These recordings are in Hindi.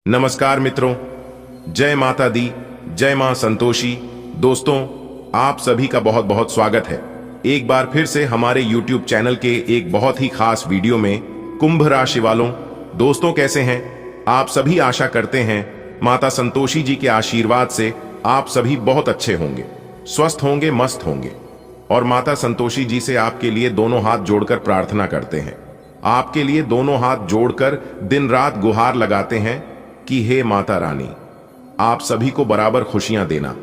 नमस्कार मित्रों, जय माता दी, जय मां संतोषी। दोस्तों, आप सभी का बहुत बहुत स्वागत है एक बार फिर से हमारे YouTube चैनल के एक बहुत ही खास वीडियो में। कुंभ राशि वालों, दोस्तों कैसे हैं आप सभी? आशा करते हैं माता संतोषी जी के आशीर्वाद से आप सभी बहुत अच्छे होंगे, स्वस्थ होंगे, मस्त होंगे। और माता संतोषी जी से आपके लिए दोनों हाथ जोड़कर प्रार्थना करते हैं, आपके लिए दोनों हाथ जोड़कर दिन रात गुहार लगाते हैं कि हे माता रानी, आप सभी को बराबर खुशियां देना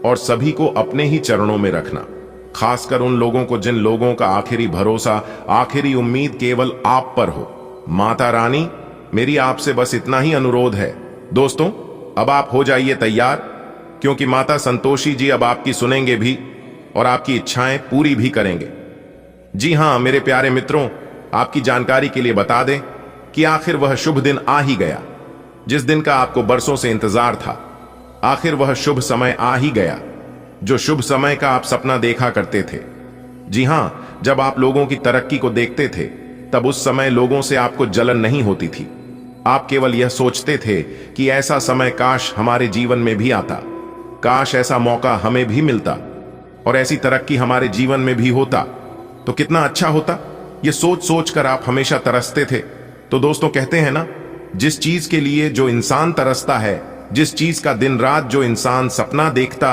और सभी को अपने ही चरणों में रखना। खासकर उन लोगों को जिन लोगों का आखिरी भरोसा, आखिरी उम्मीद केवल आप पर हो। माता रानी, मेरी आपसे बस इतना ही अनुरोध है। दोस्तों, अब आप हो जाइए तैयार, क्योंकि माता संतोषी जी अब आपकी सुनेंगे भी और आपकी इच्छाएं पूरी भी करेंगे। जी हां मेरे प्यारे मित्रों, आपकी जानकारी के लिए बता दें कि आखिर वह शुभ दिन आ ही गया जिस दिन का आपको बरसों से इंतजार था। आखिर वह शुभ समय आ ही गया, जो शुभ समय का आप सपना देखा करते थे। जी हां, जब आप लोगों की तरक्की को देखते थे तब उस समय लोगों से आपको जलन नहीं होती थी। आप केवल यह सोचते थे कि ऐसा समय काश हमारे जीवन में भी आता, काश ऐसा मौका हमें भी मिलता और ऐसी तरक्की हमारे जीवन में भी होता तो कितना अच्छा होता। यह सोच सोच कर आप हमेशा तरसते थे। तो दोस्तों, कहते हैं ना, जिस चीज के लिए जो इंसान तरसता है, जिस चीज का दिन रात जो इंसान सपना देखता,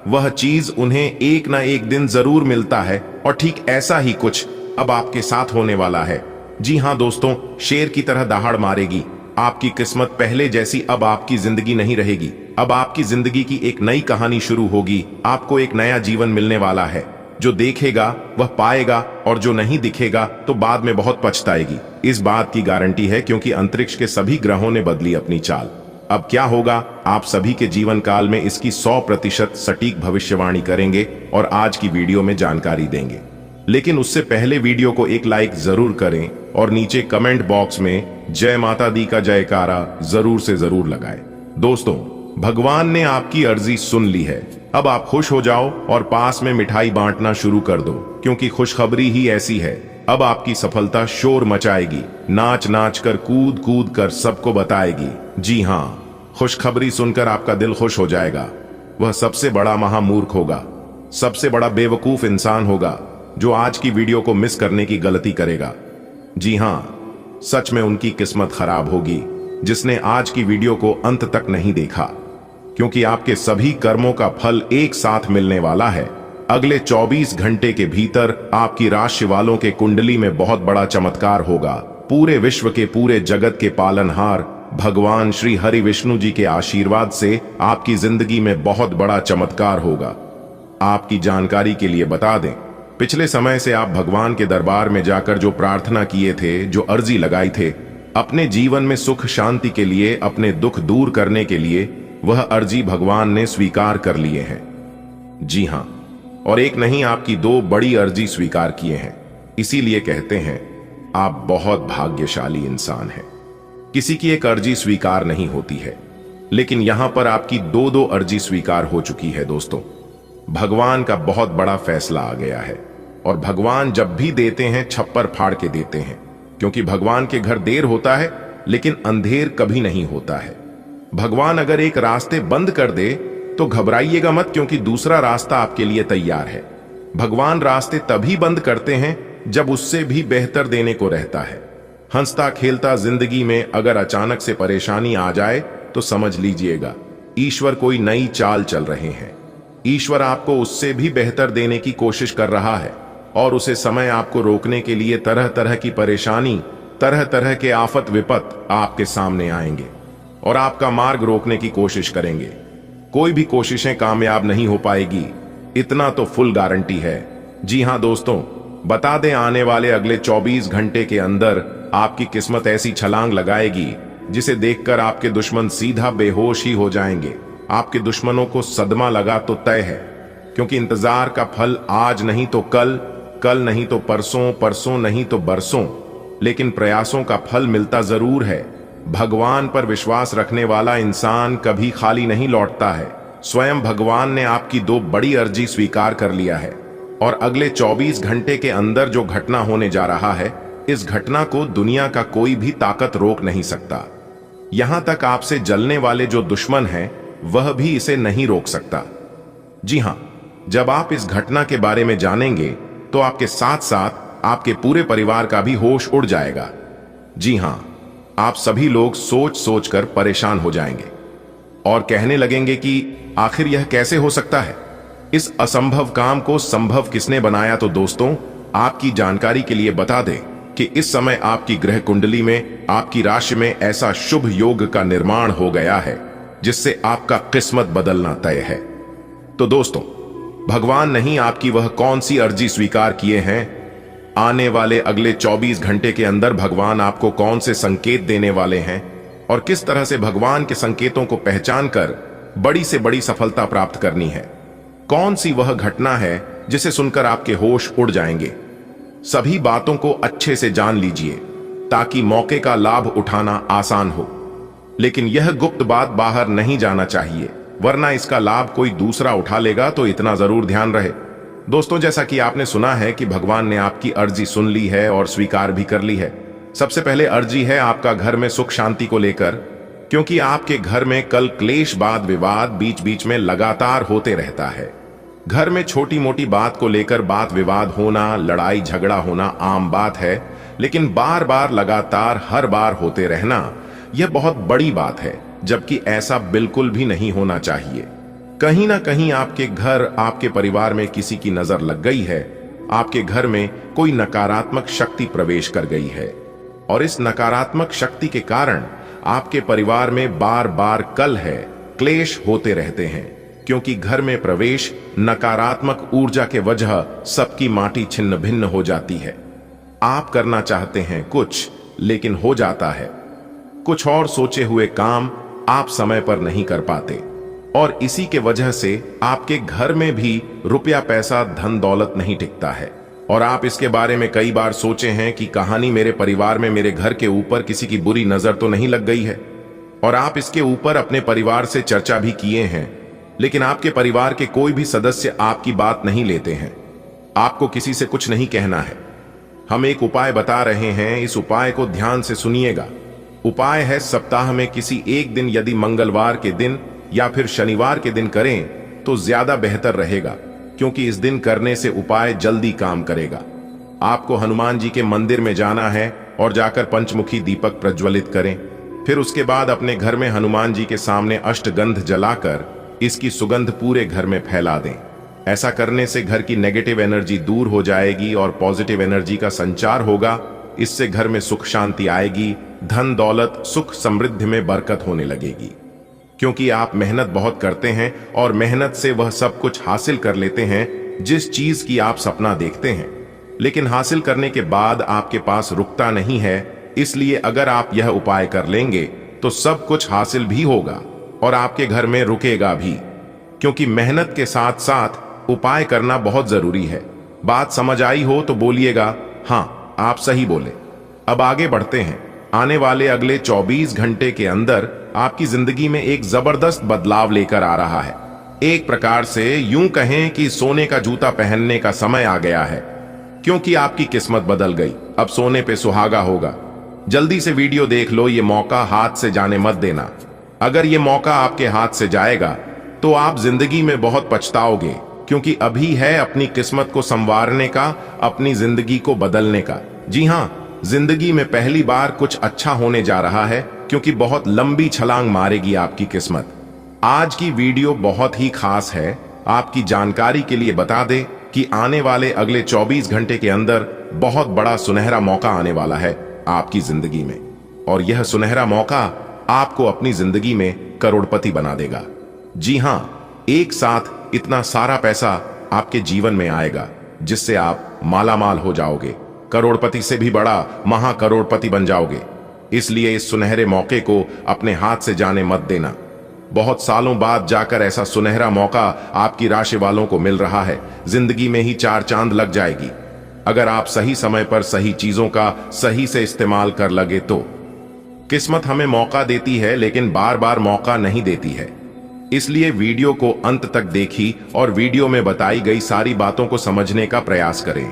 वह चीज उन्हें एक ना एक दिन जरूर मिलता है। और ठीक ऐसा ही कुछ अब आपके साथ होने वाला है। जी हां दोस्तों, शेर की तरह दहाड़ मारेगी आपकी किस्मत। पहले जैसी अब आपकी जिंदगी नहीं रहेगी। अब आपकी जिंदगी की एक नई कहानी शुरू होगी। आपको एक नया जीवन मिलने वाला है। जो देखेगा वह पाएगा और जो नहीं दिखेगा तो बाद में बहुत पछताएगी। इस बात की गारंटी है, क्योंकि अंतरिक्ष के सभी ग्रहों ने बदली अपनी चाल। अब क्या होगा, आप सभी के जीवन काल में इसकी 100% सटीक भविष्यवाणी करेंगे और आज की वीडियो में जानकारी देंगे। लेकिन उससे पहले वीडियो को एक लाइक जरूर करें और नीचे कमेंट बॉक्स में जय माता दी का जयकारा जरूर से जरूर लगाएं। दोस्तों, भगवान ने आपकी अर्जी सुन ली है। अब आप खुश हो जाओ और पास में मिठाई बांटना शुरू कर दो, क्योंकि खुशखबरी ही ऐसी है। अब आपकी सफलता शोर मचाएगी, नाच नाच कर, कूद कूद कर सबको बताएगी। जी हां, खुशखबरी सुनकर आपका दिल खुश हो जाएगा। वह सबसे बड़ा महामूर्ख होगा, सबसे बड़ा बेवकूफ इंसान होगा जो आज की वीडियो को मिस करने की गलती करेगा। जी हां, सच में उनकी किस्मत खराब होगी जिसने आज की वीडियो को अंत तक नहीं देखा, क्योंकि आपके सभी कर्मों का फल एक साथ मिलने वाला है। अगले 24 घंटे के भीतर आपकी राशि वालों के कुंडली में बहुत बड़ा चमत्कार होगा। पूरे विश्व के, पूरे जगत के पालनहार भगवान श्री हरि विष्णु जी के आशीर्वाद से आपकी जिंदगी में बहुत बड़ा चमत्कार होगा। आपकी जानकारी के लिए बता दें, पिछले समय से आप भगवान के दरबार में जाकर जो प्रार्थना किए थे, जो अर्जी लगाई थे, अपने जीवन में सुख शांति के लिए, अपने दुख दूर करने के लिए, वह अर्जी भगवान ने स्वीकार कर लिए हैं। जी हां, और एक नहीं, आपकी 2 बड़ी अर्जी स्वीकार किए हैं। इसीलिए कहते हैं आप बहुत भाग्यशाली इंसान हैं। किसी की एक अर्जी स्वीकार नहीं होती है, लेकिन यहां पर आपकी 2 अर्जी स्वीकार हो चुकी है। दोस्तों, भगवान का बहुत बड़ा फैसला आ गया है और भगवान जब भी देते हैं छप्पर फाड़ के देते हैं, क्योंकि भगवान के घर देर होता है लेकिन अंधेर कभी नहीं होता है। भगवान अगर एक रास्ते बंद कर दे तो घबराइएगा मत, क्योंकि दूसरा रास्ता आपके लिए तैयार है। भगवान रास्ते तभी बंद करते हैं जब उससे भी बेहतर देने को रहता है। हंसता खेलता जिंदगी में अगर अचानक से परेशानी आ जाए तो समझ लीजिएगा ईश्वर कोई नई चाल चल रहे हैं। ईश्वर आपको उससे भी बेहतर देने की कोशिश कर रहा है और उसे समय आपको रोकने के लिए तरह तरह की परेशानी, तरह तरह के आफत विपत आपके सामने आएंगे और आपका मार्ग रोकने की कोशिश करेंगे। कोई भी कोशिशें कामयाब नहीं हो पाएगी, इतना तो फुल गारंटी है। जी हां दोस्तों, बता दें, आने वाले अगले 24 घंटे के अंदर आपकी किस्मत ऐसी छलांग लगाएगी जिसे देखकर आपके दुश्मन सीधा बेहोश ही हो जाएंगे। आपके दुश्मनों को सदमा लगा तो तय है, क्योंकि इंतजार का फल आज नहीं तो कल, कल नहीं तो परसों, परसों नहीं तो बरसों, लेकिन प्रयासों का फल मिलता जरूर है। भगवान पर विश्वास रखने वाला इंसान कभी खाली नहीं लौटता है। स्वयं भगवान ने आपकी 2 बड़ी अर्जी स्वीकार कर लिया है और अगले 24 घंटे के अंदर जो घटना होने जा रहा है, इस घटना को दुनिया का कोई भी ताकत रोक नहीं सकता। यहां तक आपसे जलने वाले जो दुश्मन हैं वह भी इसे नहीं रोक सकता। जी हां, जब आप इस घटना के बारे में जानेंगे तो आपके साथ साथ आपके पूरे परिवार का भी होश उड़ जाएगा। जी हां, आप सभी लोग सोच सोच कर परेशान हो जाएंगे और कहने लगेंगे कि आखिर यह कैसे हो सकता है, इस असंभव काम को संभव किसने बनाया। तो दोस्तों, आपकी जानकारी के लिए बता दें कि इस समय आपकी ग्रह कुंडली में, आपकी राशि में ऐसा शुभ योग का निर्माण हो गया है जिससे आपका किस्मत बदलना तय है। तो दोस्तों, भगवान नहीं आपकी वह कौन सी अर्जी स्वीकार किए हैं। आने वाले अगले 24 घंटे के अंदर भगवान आपको कौन से संकेत देने वाले हैं और किस तरह से भगवान के संकेतों को पहचान कर बड़ी से बड़ी सफलता प्राप्त करनी है। कौन सी वह घटना है जिसे सुनकर आपके होश उड़ जाएंगे। सभी बातों को अच्छे से जान लीजिए ताकि मौके का लाभ उठाना आसान हो। लेकिन यह गुप्त बात बाहर नहीं जाना चाहिए, वरना इसका लाभ कोई दूसरा उठा लेगा। तो इतना जरूर ध्यान रहे। दोस्तों, जैसा कि आपने सुना है कि भगवान ने आपकी अर्जी सुन ली है और स्वीकार भी कर ली है। सबसे पहले अर्जी है आपका घर में सुख शांति को लेकर, क्योंकि आपके घर में कल क्लेश, वाद विवाद बीच बीच में लगातार होते रहता है। घर में छोटी मोटी बात को लेकर बात विवाद होना, लड़ाई झगड़ा होना आम बात है, लेकिन बार बार लगातार हर बार होते रहना यह बहुत बड़ी बात है, जबकि ऐसा बिल्कुल भी नहीं होना चाहिए। कहीं ना कहीं आपके घर, आपके परिवार में किसी की नजर लग गई है। आपके घर में कोई नकारात्मक शक्ति प्रवेश कर गई है और इस नकारात्मक शक्ति के कारण आपके परिवार में बार बार कलह, क्लेश होते रहते हैं, क्योंकि घर में प्रवेश नकारात्मक ऊर्जा के वजह सबकी माटी छिन्न भिन्न हो जाती है। आप करना चाहते हैं कुछ, लेकिन हो जाता है कुछ और। सोचे हुए काम आप समय पर नहीं कर पाते और इसी के वजह से आपके घर में भी रुपया पैसा धन दौलत नहीं टिकता है। और आप इसके बारे में कई बार सोचे हैं कि कहानी मेरे परिवार में, मेरे घर के ऊपर किसी की बुरी नजर तो नहीं लग गई है। और आप इसके ऊपर अपने परिवार से चर्चा भी किए हैं, लेकिन आपके परिवार के कोई भी सदस्य आपकी बात नहीं लेते हैं। आपको किसी से कुछ नहीं कहना है। हम एक उपाय बता रहे हैं, इस उपाय को ध्यान से सुनिएगा। उपाय है, सप्ताह में किसी एक दिन, यदि मंगलवार के दिन या फिर शनिवार के दिन करें तो ज्यादा बेहतर रहेगा, क्योंकि इस दिन करने से उपाय जल्दी काम करेगा। आपको हनुमान जी के मंदिर में जाना है और जाकर पंचमुखी दीपक प्रज्वलित करें। फिर उसके बाद अपने घर में हनुमान जी के सामने अष्टगंध जलाकर इसकी सुगंध पूरे घर में फैला दें। ऐसा करने से घर की नेगेटिव एनर्जी दूर हो जाएगी और पॉजिटिव एनर्जी का संचार होगा। इससे घर में सुख शांति आएगी, धन दौलत सुख समृद्धि में बरकत होने लगेगी। क्योंकि आप मेहनत बहुत करते हैं और मेहनत से वह सब कुछ हासिल कर लेते हैं जिस चीज की आप सपना देखते हैं, लेकिन हासिल करने के बाद आपके पास रुकता नहीं है। इसलिए अगर आप यह उपाय कर लेंगे तो सब कुछ हासिल भी होगा और आपके घर में रुकेगा भी, क्योंकि मेहनत के साथ साथ उपाय करना बहुत जरूरी है। बात समझ आई हो तो बोलिएगा हाँ, आप सही बोले। अब आगे बढ़ते हैं। आने वाले अगले 24 घंटे के अंदर आपकी जिंदगी में एक जबरदस्त बदलाव लेकर आ रहा है। एक प्रकार से यूं कहें कि सोने का जूता पहनने का समय आ गया है, क्योंकि आपकी किस्मत बदल गई। अब सोने पे सुहागा होगा। जल्दी से वीडियो देख लो, ये मौका हाथ से जाने मत देना। अगर ये मौका आपके हाथ से जाएगा तो आप जिंदगी में बहुत पछताओगे, क्योंकि अभी है अपनी किस्मत को संवारने का, अपनी जिंदगी को बदलने का। जी हां, जिंदगी में पहली बार कुछ अच्छा होने जा रहा है, क्योंकि बहुत लंबी छलांग मारेगी आपकी किस्मत। आज की वीडियो बहुत ही खास है। आपकी जानकारी के लिए बता दें कि आने वाले अगले 24 घंटे के अंदर बहुत बड़ा सुनहरा मौका आने वाला है आपकी जिंदगी में, और यह सुनहरा मौका आपको अपनी जिंदगी में करोड़पति बना देगा। जी हां, एक साथ इतना सारा पैसा आपके जीवन में आएगा जिससे आप मालामाल हो जाओगे, करोड़पति से भी बड़ा महाकरोड़पति बन जाओगे। इसलिए इस सुनहरे मौके को अपने हाथ से जाने मत देना। बहुत सालों बाद जाकर ऐसा सुनहरा मौका आपकी राशि वालों को मिल रहा है। जिंदगी में ही 4 चांद लग जाएगी अगर आप सही समय पर सही चीजों का सही से इस्तेमाल कर लगे तो। किस्मत हमें मौका देती है, लेकिन बार बार मौका नहीं देती है। इसलिए वीडियो को अंत तक देखी और वीडियो में बताई गई सारी बातों को समझने का प्रयास करें।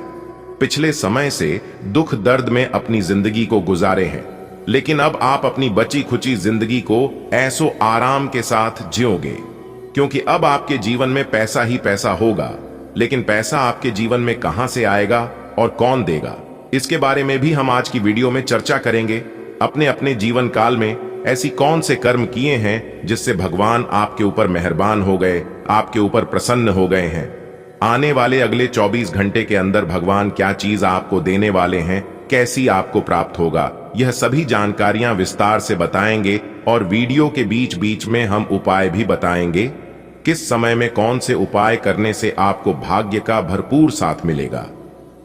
पिछले समय से दुख दर्द में अपनी जिंदगी को गुजारे हैं, लेकिन अब आप अपनी बची खुची जिंदगी को ऐसो आराम के साथ जियोगे, क्योंकि अब आपके जीवन में पैसा ही पैसा होगा। लेकिन पैसा आपके जीवन में कहां से आएगा और कौन देगा, इसके बारे में भी हम आज की वीडियो में चर्चा करेंगे। अपने अपने जीवन काल में ऐसी कौन से कर्म किए हैं जिससे भगवान आपके ऊपर मेहरबान हो गए, आपके ऊपर प्रसन्न हो गए हैं। आने वाले अगले 24 घंटे के अंदर भगवान क्या चीज आपको देने वाले हैं, कैसी आपको प्राप्त होगा, यह सभी जानकारियां विस्तार से बताएंगे। और वीडियो के बीच बीच में हम उपाय भी बताएंगे, किस समय में कौन से उपाय करने से आपको भाग्य का भरपूर साथ मिलेगा।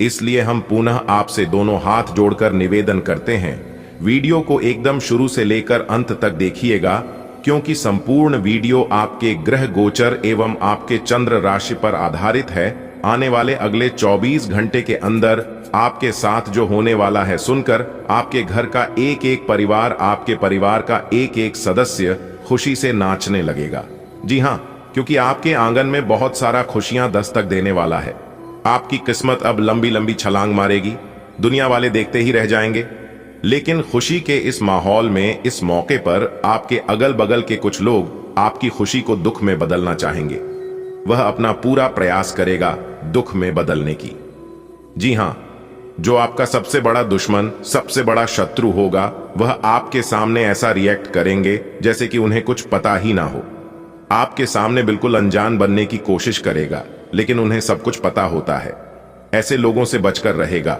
इसलिए हम पुनः आपसे दोनों हाथ जोड़कर निवेदन करते हैं, वीडियो को एकदम शुरू से लेकर अंत तक देखिएगा, क्योंकि संपूर्ण वीडियो आपके ग्रह गोचर एवं आपके चंद्र राशि पर आधारित है। आने वाले अगले 24 घंटे के अंदर आपके साथ जो होने वाला है सुनकर आपके घर का एक एक परिवार, आपके परिवार का एक एक सदस्य खुशी से नाचने लगेगा। जी हाँ, क्योंकि आपके आंगन में बहुत सारा खुशियां दस्तक देने वाला है। आपकी किस्मत अब लंबी लंबी छलांग मारेगी, दुनिया वाले देखते ही रह जाएंगे। लेकिन खुशी के इस माहौल में, इस मौके पर आपके अगल बगल के कुछ लोग आपकी खुशी को दुख में बदलना चाहेंगे। वह अपना पूरा प्रयास करेगा दुख में बदलने की। जी हां, जो आपका सबसे बड़ा दुश्मन, सबसे बड़ा शत्रु होगा, वह आपके सामने ऐसा रिएक्ट करेंगे जैसे कि उन्हें कुछ पता ही ना हो। आपके सामने बिल्कुल अनजान बनने की कोशिश करेगा, लेकिन उन्हें सब कुछ पता होता है। ऐसे लोगों से बचकर रहेगा,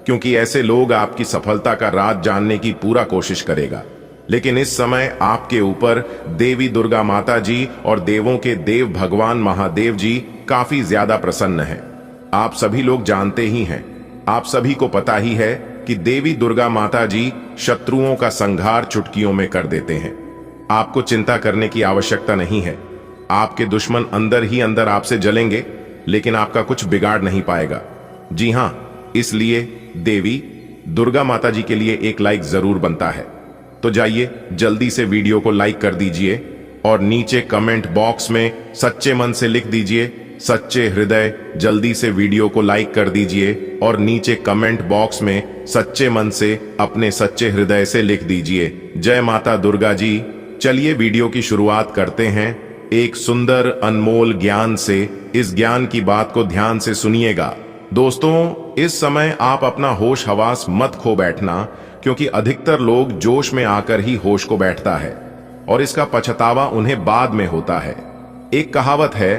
क्योंकि ऐसे लोग आपकी सफलता का राज जानने की पूरा कोशिश करेगा। लेकिन इस समय आपके ऊपर देवी दुर्गा माता जी और देवों के देव भगवान महादेव जी काफी ज्यादा प्रसन्न हैं। आप सभी लोग जानते ही हैं, आप सभी को पता ही है कि देवी दुर्गा माता जी शत्रुओं का संहार चुटकियों में कर देते हैं। आपको चिंता करने की आवश्यकता नहीं है। आपके दुश्मन अंदर ही अंदर आपसे जलेंगे, लेकिन आपका कुछ बिगाड़ नहीं पाएगा। जी हां, इसलिए देवी दुर्गा माता जी के लिए एक लाइक जरूर बनता है। तो जाइए जल्दी से वीडियो को लाइक कर दीजिए और नीचे कमेंट बॉक्स में सच्चे मन से लिख दीजिए सच्चे हृदय। जल्दी से वीडियो को लाइक कर दीजिए और नीचे कमेंट बॉक्स में सच्चे मन से अपने सच्चे हृदय से लिख दीजिए जय माता दुर्गा जी। चलिए वीडियो की शुरुआत करते हैं एक सुंदर अनमोल ज्ञान से। इस ज्ञान की बात को ध्यान से सुनिएगा। दोस्तों, इस समय आप अपना होश हवास मत खो बैठना, क्योंकि अधिकतर लोग जोश में आकर ही होश को बैठता है और इसका पछतावा उन्हें बाद में होता है। एक कहावत है,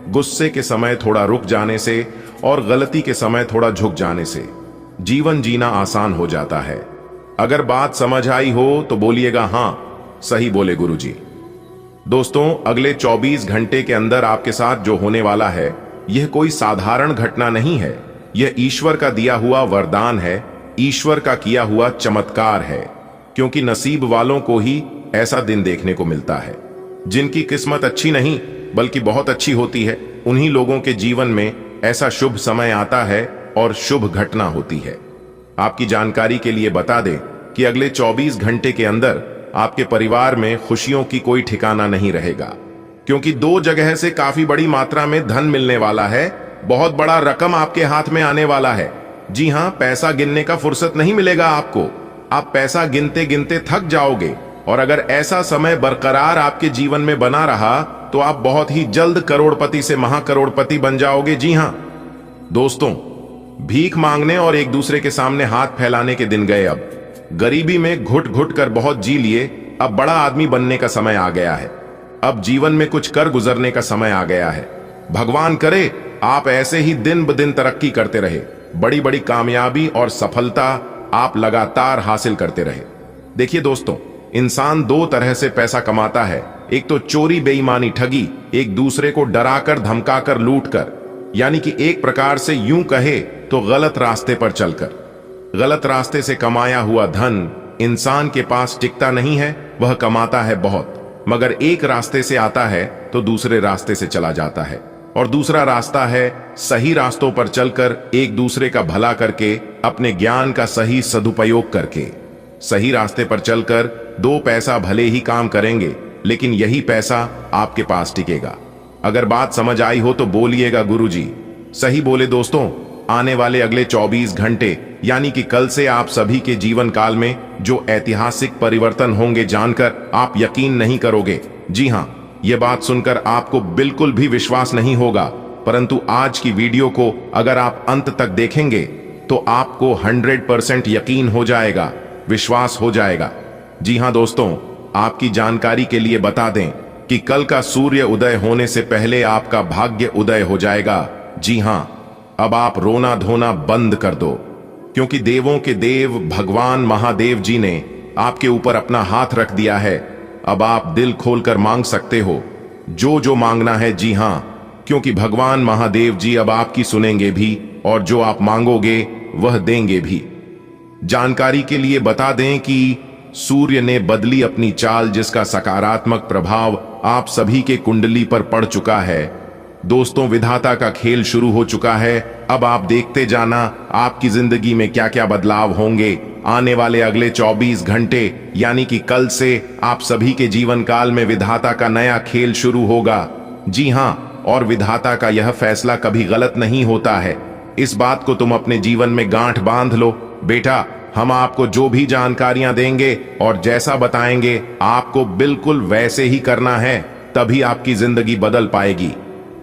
गुस्से के समय थोड़ा रुक जाने से और गलती के समय थोड़ा झुक जाने से जीवन जीना आसान हो जाता है। अगर बात समझ आई हो तो बोलिएगा हाँ, सही बोले गुरुजी। दोस्तों, अगले 24 घंटे के अंदर आपके साथ जो होने वाला है, यह कोई साधारण घटना नहीं है। यह ईश्वर का दिया हुआ वरदान है, ईश्वर का किया हुआ चमत्कार है। क्योंकि नसीब वालों को ही ऐसा दिन देखने को मिलता है। जिनकी किस्मत अच्छी नहीं बल्कि बहुत अच्छी होती है, उन्हीं लोगों के जीवन में ऐसा शुभ समय आता है और शुभ घटना होती है। आपकी जानकारी के लिए बता दें कि अगले 24 घंटे के अंदर आपके परिवार में खुशियों की कोई ठिकाना नहीं रहेगा, क्योंकि 2 जगह से काफी बड़ी मात्रा में धन मिलने वाला है। बहुत बड़ा रकम आपके हाथ में आने वाला है। जी हां, पैसा गिनने का फुर्सत नहीं मिलेगा आपको। आप पैसा गिनते गिनते थक जाओगे और अगर ऐसा समय बरकरार आपके जीवन में बना रहा तो आप बहुत ही जल्द करोड़पति से महाकरोड़पति बन जाओगे। जी हां दोस्तों, भीख मांगने और एक दूसरे के सामने हाथ फैलाने के दिन गए। अब गरीबी में घुट घुट कर बहुत जी लिए। अब बड़ा आदमी बनने का समय आ गया है। अब जीवन में कुछ कर गुजरने का समय आ गया है। भगवान करे आप ऐसे ही दिन ब दिन तरक्की करते रहे, बड़ी बड़ी कामयाबी और सफलता आप लगातार हासिल करते रहे। देखिए दोस्तों, इंसान 2 तरह से पैसा कमाता है। एक तो चोरी बेईमानी ठगी, एक दूसरे को डराकर धमकाकर लूट कर, यानी कि एक प्रकार से यूं कहे तो गलत रास्ते पर चलकर। गलत रास्ते से कमाया हुआ धन इंसान के पास टिकता नहीं है, वह कमाता है बहुत, मगर एक रास्ते से आता है तो दूसरे रास्ते से चला जाता है। और दूसरा रास्ता है सही रास्तों पर चलकर एक दूसरे का भला करके, अपने ज्ञान का सही सदुपयोग करके। सही रास्ते पर चलकर 2 पैसा भले ही काम करेंगे, लेकिन यही पैसा आपके पास टिकेगा। अगर बात समझ आई हो तो बोलिएगा गुरुजी। सही बोले दोस्तों, आने वाले अगले 24 घंटे यानी कि कल से आप सभी के जीवन काल में जो ऐतिहासिक परिवर्तन होंगे जानकर आप यकीन नहीं करोगे। जी हाँ, यह बात सुनकर आपको बिल्कुल भी विश्वास नहीं होगा, परंतु आज की वीडियो को अगर आप अंत तक देखेंगे तो आपको 100% यकीन हो जाएगा, विश्वास हो जाएगा। जी हाँ दोस्तों, आपकी जानकारी के लिए बता दें कि कल का सूर्य उदय होने से पहले आपका भाग्य उदय हो जाएगा। जी हाँ, अब आप रोना धोना बंद कर दो, क्योंकि देवों के देव भगवान महादेव जी ने आपके ऊपर अपना हाथ रख दिया है। अब आप दिल खोलकर मांग सकते हो जो जो मांगना है। जी हाँ, क्योंकि भगवान महादेव जी अब आपकी सुनेंगे भी और जो आप मांगोगे वह देंगे भी। जानकारी के लिए बता दें कि सूर्य ने बदली अपनी चाल, जिसका सकारात्मक प्रभाव आप सभी के कुंडली पर पड़ चुका है। दोस्तों, विधाता का खेल शुरू हो चुका है। अब आप देखते जाना आपकी जिंदगी में क्या क्या बदलाव होंगे आने वाले अगले 24 घंटे, यानी कि कल से आप सभी के जीवन काल में विधाता का नया खेल शुरू होगा। जी हाँ, और विधाता का यह फैसला कभी गलत नहीं होता है। इस बात को तुम अपने जीवन में गांठ बांध लो बेटा। हम आपको जो भी जानकारियां देंगे और जैसा बताएंगे आपको बिल्कुल वैसे ही करना है, तभी आपकी जिंदगी बदल पाएगी।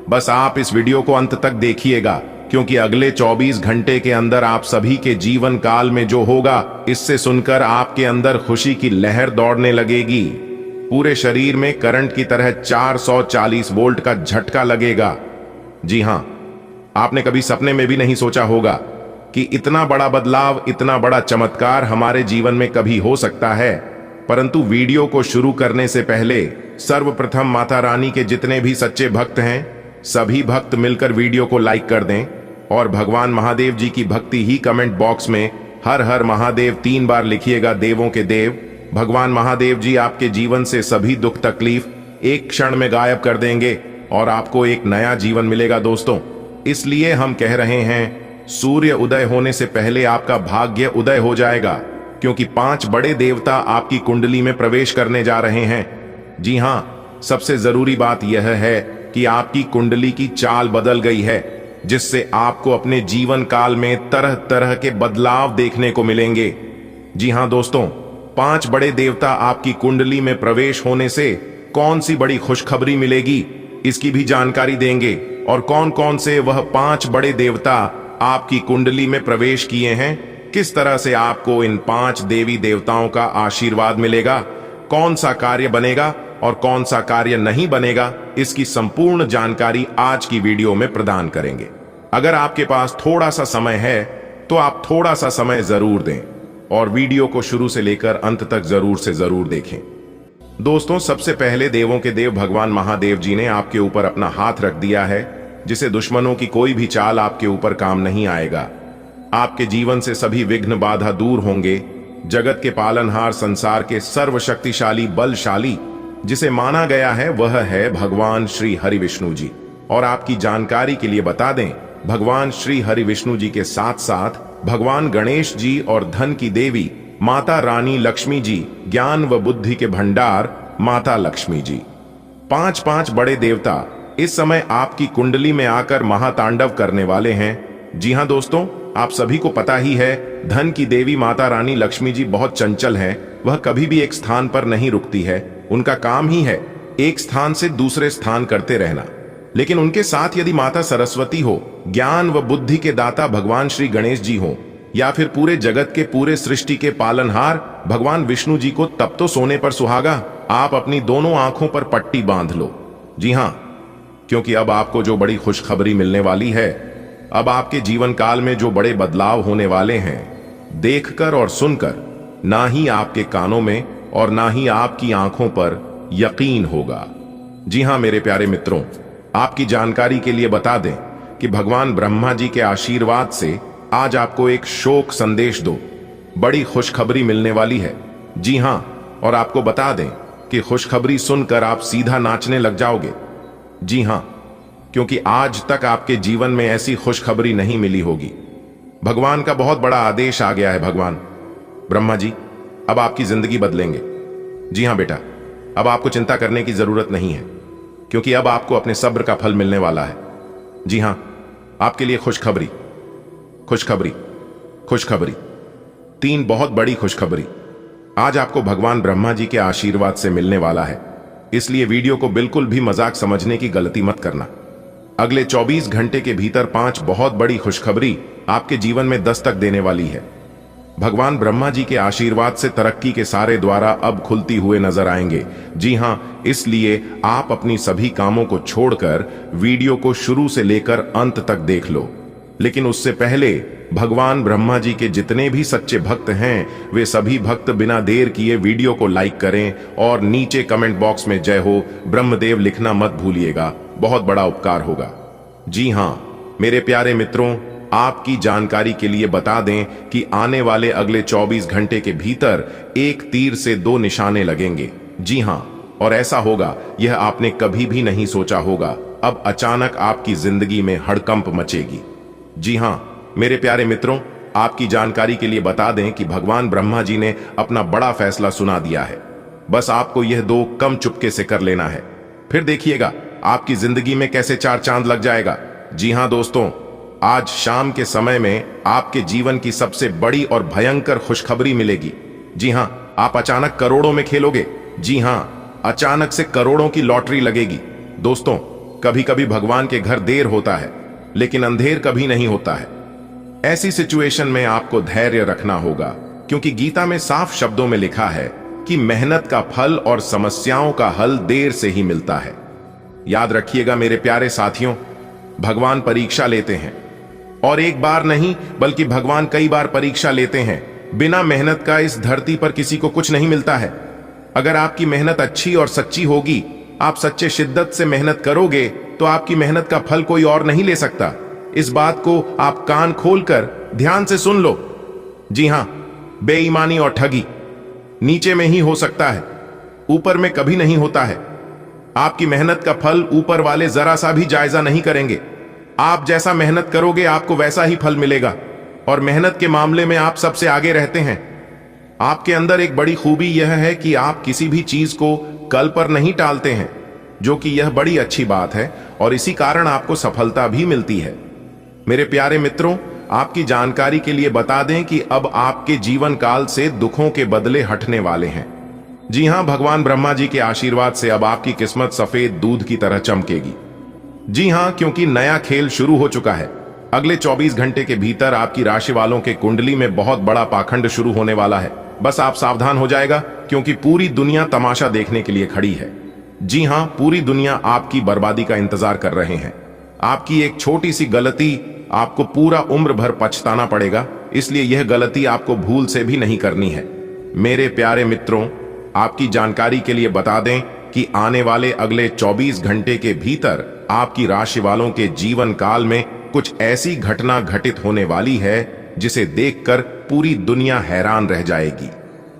बस आप इस वीडियो को अंत तक देखिएगा, क्योंकि अगले 24 घंटे के अंदर आप सभी के जीवन काल में जो होगा, इससे सुनकर आपके अंदर खुशी की लहर दौड़ने लगेगी। पूरे शरीर में करंट की तरह 440 वोल्ट का झटका लगेगा। जी हां, आपने कभी सपने में भी नहीं सोचा होगा कि इतना बड़ा बदलाव, इतना बड़ा चमत्कार हमारे जीवन में कभी हो सकता है। परंतु वीडियो को शुरू करने से पहले सर्वप्रथम माता रानी के जितने भी सच्चे भक्त हैं, सभी भक्त मिलकर वीडियो को लाइक कर दें और भगवान महादेव जी की भक्ति ही कमेंट बॉक्स में हर हर महादेव 3 बार लिखिएगा। देवों के देव भगवान महादेव जी आपके जीवन से सभी दुख तकलीफ एक क्षण में गायब कर देंगे और आपको एक नया जीवन मिलेगा। दोस्तों, इसलिए हम कह रहे हैं सूर्य उदय होने से पहले आपका भाग्य उदय हो जाएगा, क्योंकि 5 बड़े देवता आपकी कुंडली में प्रवेश करने जा रहे हैं। जी हाँ, सबसे जरूरी बात यह है कि आपकी कुंडली की चाल बदल गई है, जिससे आपको अपने जीवन काल में तरह तरह के बदलाव देखने को मिलेंगे। जी हाँ दोस्तों, 5 बड़े देवता आपकी कुंडली में प्रवेश होने से कौन सी बड़ी खुशखबरी मिलेगी, इसकी भी जानकारी देंगे। और कौन कौन से वह 5 बड़े देवता आपकी कुंडली में प्रवेश किए हैं, किस तरह से आपको इन 5 देवी देवताओं का आशीर्वाद मिलेगा, कौन सा कार्य बनेगा और कौन सा कार्य नहीं बनेगा, इसकी संपूर्ण जानकारी आज की वीडियो में प्रदान करेंगे। अगर आपके पास थोड़ा सा समय है तो आप थोड़ा सा समय जरूर दें और वीडियो को शुरू से लेकर अंत तक जरूर से जरूर देखें। दोस्तों, सबसे पहले देवों के देव भगवान महादेव जी ने आपके ऊपर अपना हाथ रख दिया है, जिसे दुश्मनों की कोई भी चाल आपके ऊपर काम नहीं आएगा। आपके जीवन से सभी विघ्न बाधा दूर होंगे। जगत के पालनहार, संसार के सर्वशक्तिशाली बलशाली जिसे माना गया है, वह है भगवान श्री हरि विष्णु जी। और आपकी जानकारी के लिए बता दें, भगवान श्री हरि विष्णु जी के साथ साथ भगवान गणेश जी और धन की देवी माता रानी लक्ष्मी जी, ज्ञान व बुद्धि के भंडार माता लक्ष्मी जी, 5 बड़े देवता इस समय आपकी कुंडली में आकर महातांडव करने वाले हैं। जी हां दोस्तों, आप सभी को पता ही है, धन की देवी माता रानी लक्ष्मी जी बहुत चंचल हैं। वह कभी भी एक स्थान पर नहीं रुकती है। उनका काम ही है एक स्थान से दूसरे स्थान करते रहना। लेकिन उनके साथ यदि माता सरस्वती हो, ज्ञान व बुद्धि के दाता भगवान श्री गणेश जी हो, या फिर पूरे जगत के पूरे सृष्टि के पालनहार भगवान विष्णु जी को, तब तो सोने पर सुहागा। आप अपनी दोनों आंखों पर पट्टी बांध लो। जी हाँ, क्योंकि अब आपको जो बड़ी खुशखबरी मिलने वाली है, अब आपके जीवन काल में जो बड़े बदलाव होने वाले हैं, देखकर और सुनकर ना ही आपके कानों में और ना ही आपकी आंखों पर यकीन होगा। जी हां मेरे प्यारे मित्रों, आपकी जानकारी के लिए बता दें कि भगवान ब्रह्मा जी के आशीर्वाद से आज आपको एक शोक संदेश दो बड़ी खुशखबरी मिलने वाली है। जी हां, और आपको बता दें कि खुशखबरी सुनकर आप सीधा नाचने लग जाओगे। जी हां, क्योंकि आज तक आपके जीवन में ऐसी खुशखबरी नहीं मिली होगी। भगवान का बहुत बड़ा आदेश आ गया है। भगवान ब्रह्मा जी अब आपकी जिंदगी बदलेंगे। जी हां बेटा, अब आपको चिंता करने की जरूरत नहीं है, क्योंकि अब आपको अपने सब्र का फल मिलने वाला है। जी हां, आपके लिए खुशखबरी, खुशखबरी। खुशखबरी। 3 बहुत बड़ी खुशखबरी आज आपको भगवान ब्रह्मा जी के आशीर्वाद से मिलने वाला है, इसलिए वीडियो को बिल्कुल भी मजाक समझने की गलती मत करना। अगले 24 घंटे के भीतर 5 बहुत बड़ी खुशखबरी आपके जीवन में दस्तक देने वाली है। भगवान ब्रह्मा जी के आशीर्वाद से तरक्की के सारे द्वारा अब खुलती हुए नजर आएंगे। जी हां, इसलिए आप अपनी सभी कामों को छोड़कर वीडियो को शुरू से लेकर अंत तक देख लो। लेकिन उससे पहले भगवान ब्रह्मा जी के जितने भी सच्चे भक्त हैं, वे सभी भक्त बिना देर किए वीडियो को लाइक करें और नीचे कमेंट बॉक्स में जय हो ब्रह्मदेव लिखना मत भूलिएगा, बहुत बड़ा उपकार होगा। जी हां मेरे प्यारे मित्रों, आपकी जानकारी के लिए बता दें कि आने वाले अगले 24 घंटे के भीतर एक तीर से 2 निशाने लगेंगे। जी हां, और ऐसा होगा यह आपने कभी भी नहीं सोचा होगा। अब अचानक आपकी जिंदगी में हड़कंप मचेगी। जी हां मेरे प्यारे मित्रों, आपकी जानकारी के लिए बता दें कि भगवान ब्रह्मा जी ने अपना बड़ा फैसला सुना दिया है। बस आपको यह 2 कम चुपके से कर लेना है, फिर देखिएगा आपकी जिंदगी में कैसे 4 चांद लग जाएगा। जी हां दोस्तों, आज शाम के समय में आपके जीवन की सबसे बड़ी और भयंकर खुशखबरी मिलेगी। जी हां, आप अचानक करोड़ों में खेलोगे। जी हां, अचानक से करोड़ों की लॉटरी लगेगी। दोस्तों, कभी कभी भगवान के घर देर होता है, लेकिन अंधेर कभी नहीं होता है। ऐसी सिचुएशन में आपको धैर्य रखना होगा, क्योंकि गीता में साफ शब्दों में लिखा है कि मेहनत का फल और समस्याओं का हल देर से ही मिलता है। याद रखिएगा मेरे प्यारे साथियों, भगवान परीक्षा लेते हैं, और एक बार नहीं बल्कि भगवान कई बार परीक्षा लेते हैं। बिना मेहनत का इस धरती पर किसी को कुछ नहीं मिलता है। अगर आपकी मेहनत अच्छी और सच्ची होगी, आप सच्चे शिद्दत से मेहनत करोगे, तो आपकी मेहनत का फल कोई और नहीं ले सकता। इस बात को आप कान खोलकर ध्यान से सुन लो। जी हां, बेईमानी और ठगी नीचे में ही हो सकता है, ऊपर में कभी नहीं होता है। आपकी मेहनत का फल ऊपर वाले जरा सा भी जायजा नहीं करेंगे। आप जैसा मेहनत करोगे आपको वैसा ही फल मिलेगा, और मेहनत के मामले में आप सबसे आगे रहते हैं। आपके अंदर एक बड़ी खूबी यह है कि आप किसी भी चीज को कल पर नहीं टालते हैं, जो कि यह बड़ी अच्छी बात है, और इसी कारण आपको सफलता भी मिलती है। मेरे प्यारे मित्रों, आपकी जानकारी के लिए बता दें कि अब आपके जीवन काल से दुखों के बदले हटने वाले हैं। जी हां, भगवान ब्रह्मा जी के आशीर्वाद से अब आपकी किस्मत सफेद दूध की तरह चमकेगी। जी हां, क्योंकि नया खेल शुरू हो चुका है। अगले 24 घंटे के भीतर आपकी राशि वालों के कुंडली में बहुत बड़ा पाखंड शुरू होने वाला है। बस आप सावधान हो जाएगा, क्योंकि पूरी दुनिया तमाशा देखने के लिए खड़ी है। जी हां, पूरी दुनिया आपकी बर्बादी का इंतजार कर रहे हैं। आपकी एक छोटी सी गलती आपको पूरा उम्र भर पछताना पड़ेगा, इसलिए यह गलती आपको भूल से भी नहीं करनी है। मेरे प्यारे मित्रों, आपकी जानकारी के लिए बता दें कि आने वाले अगले 24 घंटे के भीतर आपकी राशि वालों के जीवन काल में कुछ ऐसी घटना घटित होने वाली है जिसे देखकर पूरी दुनिया हैरान रह जाएगी,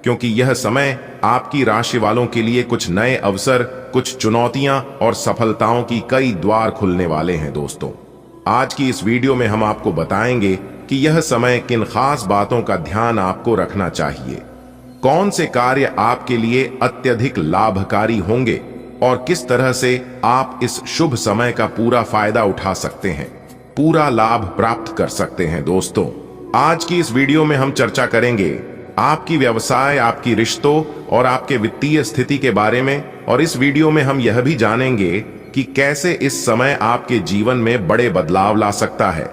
क्योंकि यह समय आपकी राशि वालों के लिए कुछ नए अवसर, कुछ चुनौतियां और सफलताओं की कई द्वार खुलने वाले हैं। दोस्तों, आज की इस वीडियो में हम आपको बताएंगे कि यह समय किन खास बातों का ध्यान आपको रखना चाहिए, कौन से कार्य आपके लिए अत्यधिक लाभकारी होंगे, और किस तरह से आप इस शुभ समय का पूरा फायदा उठा सकते हैं, पूरा लाभ प्राप्त कर सकते हैं। दोस्तों, आज की इस वीडियो में हम चर्चा करेंगे आपकी व्यवसाय, आपकी रिश्तों और आपके वित्तीय स्थिति के बारे में, और इस वीडियो में हम यह भी जानेंगे कि कैसे इस समय आपके जीवन में बड़े बदलाव ला सकता है।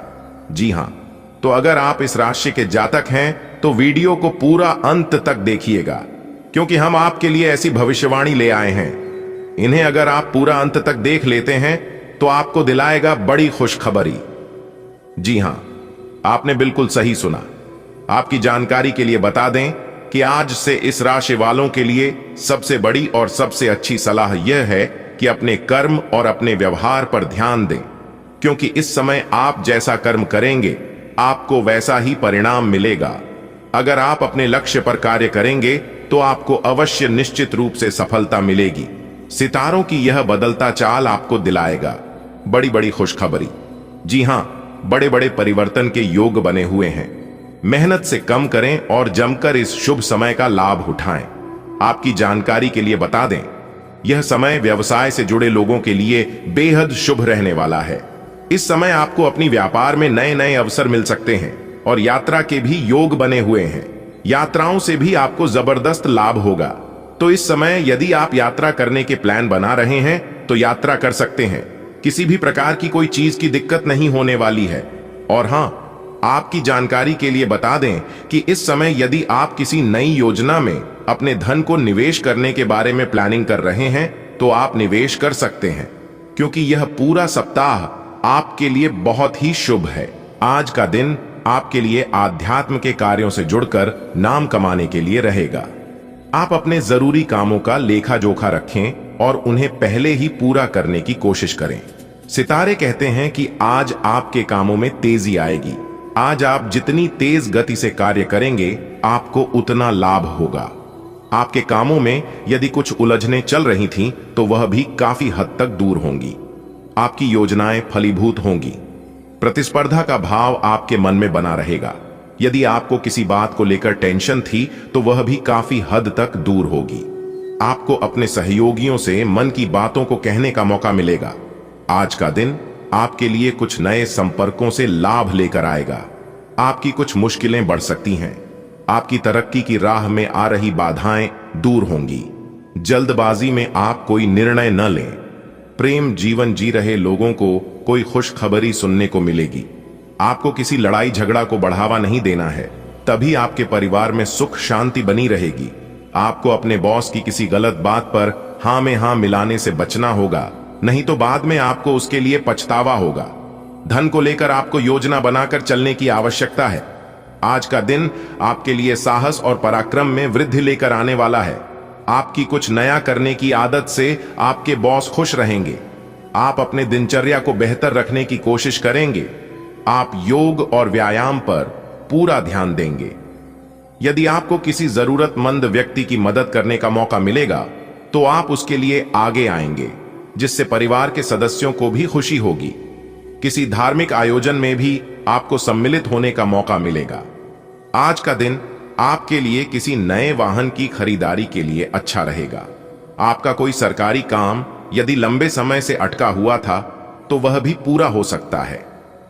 जी हां, तो अगर आप इस राशि के जातक हैं तो वीडियो को पूरा अंत तक देखिएगा, क्योंकि हम आपके लिए ऐसी भविष्यवाणी ले आए हैं। इन्हें अगर आप पूरा अंत तक देख लेते हैं तो आपको दिलाएगा बड़ी खुशखबरी। जी हां, आपने बिल्कुल सही सुना। आपकी जानकारी के लिए बता दें कि आज से इस राशि वालों के लिए सबसे बड़ी और सबसे अच्छी सलाह यह है कि अपने कर्म और अपने व्यवहार पर ध्यान दें, क्योंकि इस समय आप जैसा कर्म करेंगे आपको वैसा ही परिणाम मिलेगा। अगर आप अपने लक्ष्य पर कार्य करेंगे तो आपको अवश्य निश्चित रूप से सफलता मिलेगी। सितारों की यह बदलता चाल आपको दिलाएगा बड़ी बड़ी खुशखबरी। जी हां, बड़े बड़े परिवर्तन के योग बने हुए हैं। मेहनत से कम करें और जमकर इस शुभ समय का लाभ उठाएं। आपकी जानकारी के लिए बता दें, यह समय व्यवसाय से जुड़े लोगों के लिए बेहद शुभ रहने वाला है। इस समय आपको अपनी व्यापार में नए नए अवसर मिल सकते हैं। और यात्रा के भी योग बने हुए हैं। यात्राओं से भी आपको जबरदस्त लाभ होगा। तो इस समय यदि आप यात्रा करने के प्लान बना रहे हैं तो यात्रा कर सकते हैं। किसी भी प्रकार की कोई चीज की दिक्कत नहीं होने वाली है। और हां, आपकी जानकारी के लिए बता दें कि इस समय यदि आप किसी नई योजना में अपने धन को निवेश करने के बारे में प्लानिंग कर रहे हैं तो आप निवेश कर सकते हैं, क्योंकि यह पूरा सप्ताह आपके लिए बहुत ही शुभ है। आज का दिन आपके लिए आध्यात्म के कार्यों से जुड़कर नाम कमाने के लिए रहेगा। आप अपने जरूरी कामों का लेखा जोखा रखें और उन्हें पहले ही पूरा करने की कोशिश करें। सितारे कहते हैं कि आज आपके कामों में तेजी आएगी। आज आप जितनी तेज गति से कार्य करेंगे, आपको उतना लाभ होगा। आपके कामों में यदि कुछ उलझनें चल रही थीं, तो वह भी काफी हद तक दूर होंगी। आपकी योजनाएं फलीभूत होंगी। प्रतिस्पर्धा का भाव आपके मन में बना रहेगा। यदि आपको किसी बात को लेकर टेंशन थी, तो वह भी काफी हद तक दूर होगी। आपको अपने सहयोगियों से मन की बातों को कहने का मौका मिलेगा। आज का दिन आपके लिए कुछ नए संपर्कों से लाभ लेकर आएगा। आपकी कुछ मुश्किलें बढ़ सकती हैं। आपकी तरक्की की राह में आ रही बाधाएं दूर होंगी। जल्दबाजी में आप कोई निर्णय न लें। प्रेम जीवन जी रहे लोगों को कोई खुशखबरी सुनने को मिलेगी। आपको किसी लड़ाई झगड़ा को बढ़ावा नहीं देना है, तभी आपके परिवार में सुख शांति बनी रहेगी। आपको अपने बॉस की किसी गलत बात पर हां में हां मिलाने से बचना होगा, नहीं तो बाद में आपको उसके लिए पछतावा होगा। धन को लेकर आपको योजना बनाकर चलने की आवश्यकता है। आज का दिन आपके लिए साहस और पराक्रम में वृद्धि लेकर आने वाला है। आपकी कुछ नया करने की आदत से आपके बॉस खुश रहेंगे। आप अपने दिनचर्या को बेहतर रखने की कोशिश करेंगे। आप योग और व्यायाम पर पूरा ध्यान देंगे। यदि आपको किसी जरूरतमंद व्यक्ति की मदद करने का मौका मिलेगा, तो आप उसके लिए आगे आएंगे, जिससे परिवार के सदस्यों को भी खुशी होगी। किसी धार्मिक आयोजन में भी आपको सम्मिलित होने का मौका मिलेगा। आज का दिन आपके लिए किसी नए वाहन की खरीदारी के लिए अच्छा रहेगा। आपका कोई सरकारी काम यदि लंबे समय से अटका हुआ था, तो वह भी पूरा हो सकता है।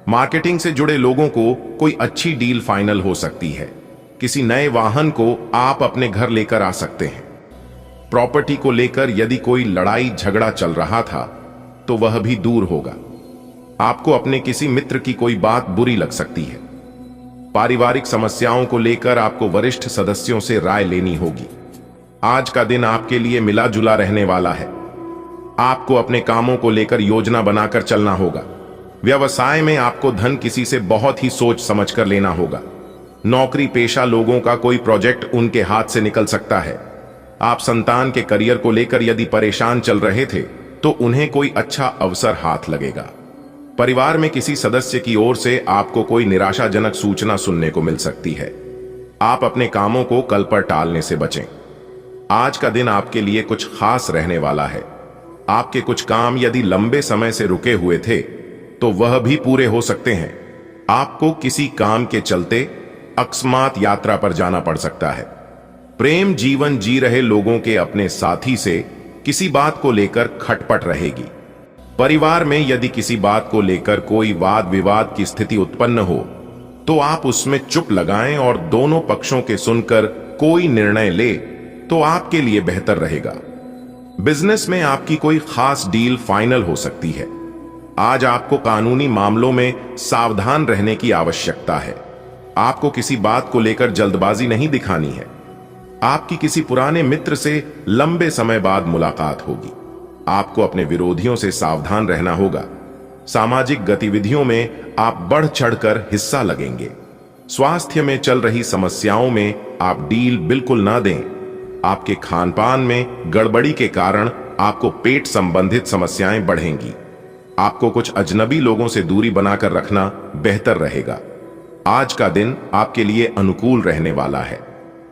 मार्केटिंग से जुड़े लोगों को कोई अच्छी डील फाइनल हो सकती है। किसी नए वाहन को आप अपने घर लेकर आ सकते हैं। प्रॉपर्टी को लेकर यदि कोई लड़ाई झगड़ा चल रहा था, तो वह भी दूर होगा। आपको अपने किसी मित्र की कोई बात बुरी लग सकती है। पारिवारिक समस्याओं को लेकर आपको वरिष्ठ सदस्यों से राय लेनी होगी। आज का दिन आपके लिए मिला जुला रहने वाला है। आपको अपने कामों को लेकर योजना बनाकर चलना होगा। व्यवसाय में आपको धन किसी से बहुत ही सोच समझकर लेना होगा। नौकरी पेशा लोगों का कोई प्रोजेक्ट उनके हाथ से निकल सकता है। आप संतान के करियर को लेकर यदि परेशान चल रहे थे, तो उन्हें कोई अच्छा अवसर हाथ लगेगा। परिवार में किसी सदस्य की ओर से आपको कोई निराशाजनक सूचना सुनने को मिल सकती है। आप अपने कामों को कल पर टालने से बचें। आज का दिन आपके लिए कुछ खास रहने वाला है। आपके कुछ काम यदि लंबे समय से रुके हुए थे, तो वह भी पूरे हो सकते हैं। आपको किसी काम के चलते अकस्मात यात्रा पर जाना पड़ सकता है। प्रेम जीवन जी रहे लोगों के अपने साथी से किसी बात को लेकर खटपट रहेगी। परिवार में यदि किसी बात को लेकर कोई वाद विवाद की स्थिति उत्पन्न हो, तो आप उसमें चुप लगाएं और दोनों पक्षों के सुनकर कोई निर्णय ले, तो आपके लिए बेहतर रहेगा। बिजनेस में आपकी कोई खास डील फाइनल हो सकती है। आज आपको कानूनी मामलों में सावधान रहने की आवश्यकता है। आपको किसी बात को लेकर जल्दबाजी नहीं दिखानी है। आपकी किसी पुराने मित्र से लंबे समय बाद मुलाकात होगी। आपको अपने विरोधियों से सावधान रहना होगा। सामाजिक गतिविधियों में आप बढ़ चढ़कर हिस्सा लगेंगे। स्वास्थ्य में चल रही समस्याओं में आप डील बिल्कुल ना दें। आपके खानपान में गड़बड़ी के कारण आपको पेट संबंधित समस्याएं बढ़ेंगी। आपको कुछ अजनबी लोगों से दूरी बनाकर रखना बेहतर रहेगा। आज का दिन आपके लिए अनुकूल रहने वाला है।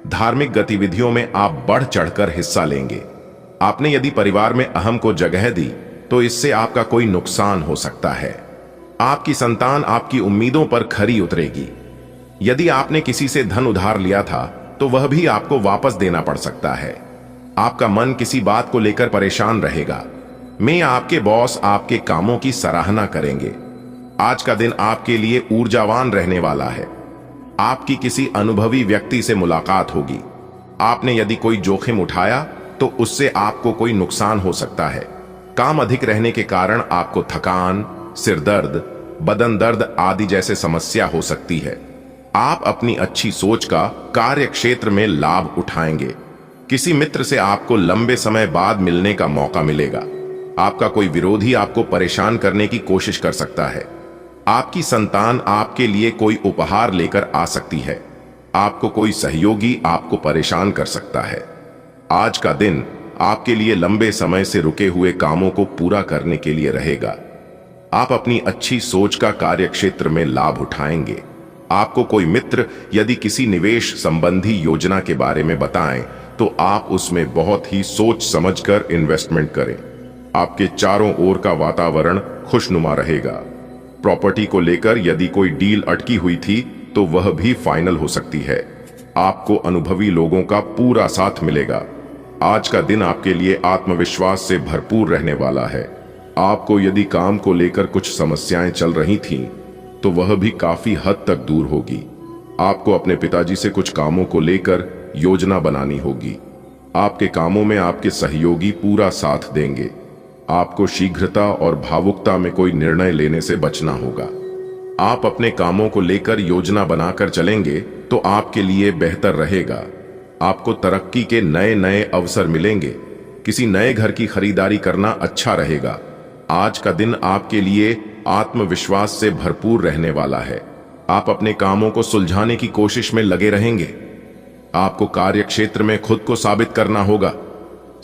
धार्मिक गतिविधियों में आप बढ़ चढ़कर हिस्सा लेंगे। आपने यदि परिवार में अहम को जगह दी, तो इससे आपका कोई नुकसान हो सकता है। आपकी संतान आपकी उम्मीदों पर खरी उतरेगी। यदि आपने किसी से धन उधार लिया था, तो वह भी आपको वापस देना पड़ सकता है। आपका मन किसी बात को लेकर परेशान रहेगा। मैं आपके बॉस आपके कामों की सराहना करेंगे। आज का दिन आपके लिए ऊर्जावान रहने वाला है। आपकी किसी अनुभवी व्यक्ति से मुलाकात होगी। आपने यदि कोई जोखिम उठाया तो उससे आपको कोई नुकसान हो सकता है। काम अधिक रहने के कारण आपको थकान, सिर दर्द, बदन दर्द आदि जैसे समस्या हो सकती है। आप अपनी अच्छी सोच का कार्य क्षेत्र में लाभ उठाएंगे। किसी मित्र से आपको लंबे समय बाद मिलने का मौका मिलेगा। आपका कोई विरोधी आपको परेशान करने की कोशिश कर सकता है। आपकी संतान आपके लिए कोई उपहार लेकर आ सकती है। आपको कोई सहयोगी आपको परेशान कर सकता है। आज का दिन आपके लिए लंबे समय से रुके हुए कामों को पूरा करने के लिए रहेगा। आप अपनी अच्छी सोच का कार्यक्षेत्र में लाभ उठाएंगे। आपको कोई मित्र यदि किसी निवेश संबंधी योजना के बारे में बताएं तो आप उसमें बहुत ही सोच समझकर इन्वेस्टमेंट करें। आपके चारों ओर का वातावरण खुशनुमा रहेगा। प्रॉपर्टी को लेकर यदि कोई डील अटकी हुई थी तो वह भी फाइनल हो सकती है। आपको अनुभवी लोगों का पूरा साथ मिलेगा। आज का दिन आपके लिए आत्मविश्वास से भरपूर रहने वाला है। आपको यदि काम को लेकर कुछ समस्याएं चल रही थीं तो वह भी काफी हद तक दूर होगी। आपको अपने पिताजी से कुछ कामों को लेकर योजना बनानी होगी। आपके कामों में आपके सहयोगी पूरा साथ देंगे। आपको शीघ्रता और भावुकता में कोई निर्णय लेने से बचना होगा। आप अपने कामों को लेकर योजना बनाकर चलेंगे तो आपके लिए बेहतर रहेगा। आपको तरक्की के नए नए अवसर मिलेंगे। किसी नए घर की खरीदारी करना अच्छा रहेगा। आज का दिन आपके लिए आत्मविश्वास से भरपूर रहने वाला है। आप अपने कामों को सुलझाने की कोशिश में लगे रहेंगे। आपको कार्यक्षेत्र में खुद को साबित करना होगा।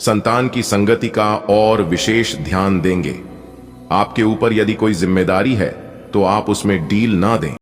संतान की संगति का और विशेष ध्यान देंगे। आपके ऊपर यदि कोई जिम्मेदारी है तो आप उसमें डील ना दें।